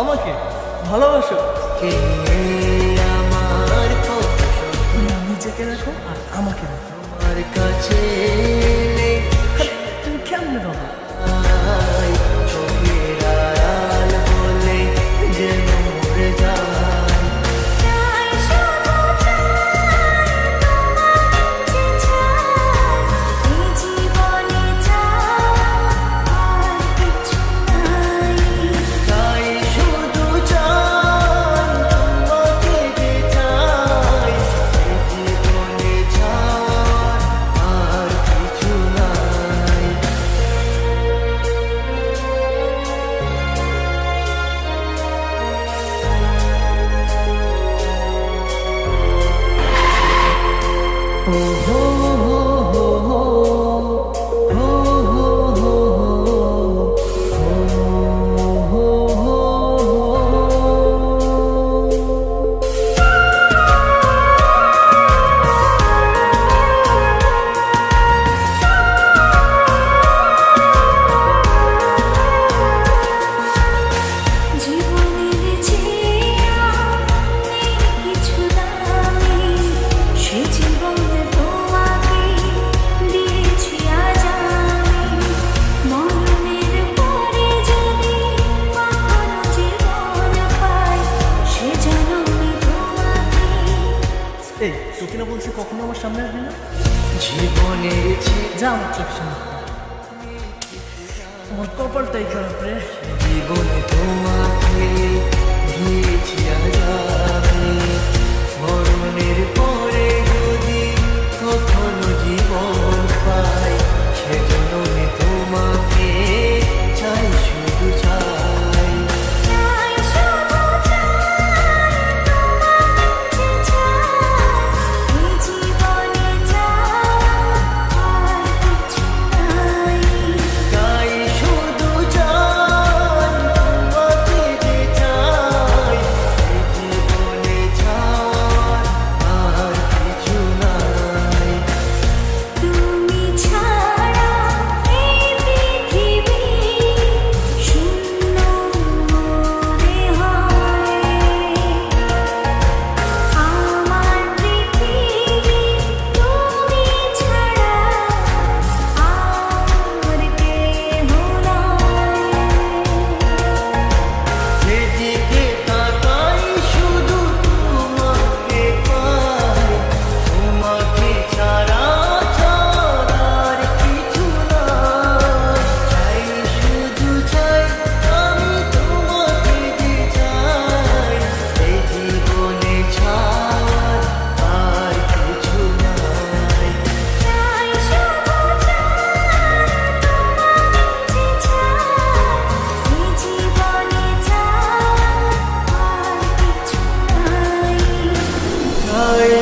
আমাকে ভালোবাসো। কে আমার তুমি নিজেকে রাখো আর আমাকে রাখো। তোমার কাছে তুমি কেমনে বাবা? চোখের আড়াল বলে যেন মরে যায়। তাই শুধু চাই তোমাকে যে চাই, এই জীবনে চাই আর কিছু নাই। ও হো হো হো হো, হো হো হো হো, হো হো হো। জীবনের চেয়ে নেই কিছু দামি, সে জীবনে তোমাকে দিয়েছি আজ আমি। মরণের পরে যদি কখনো জীবন পাই, সে জন্মে তোমাকে। এই তোকে না বলছি কখনো আমার সামনে আসবি না। জীবনের যা আমার চোখের সামনে থেকে। আমার কপালটাই খারাপ রে। জীবনে তোমাকে দিয়েছি আজ আমি। মরণের পরে যদি কখনো জীবন পাই, সেজন্যে তোমাকে চাই, শুধু চাই। চাই শুধু চাই তোমাকে চাই, এই জীবনে চাই আর কিছু নাই। তাই শুধু চাই তোমাকে যে চাই, এই জীবনে চাই আর কিছু নাই। তুমি ছাড়া এই পৃথিবী শূন্য মনে হয়। আমার পৃথিবী তুমি ছাড়া আর কেহ নয়। যেদিকে তাকাই শুধু তোমাকে পাই, তোমাকে ছাড়া আর কিছু নাই। চাই শুধু চাই আমি তোমাকে যে চাই, এই জীবনে ছাড় আর কিছু নাই। চাই শুধু চাই তোমাকে চাই, এই জীবনে চাই আর কিছু নাই। তাই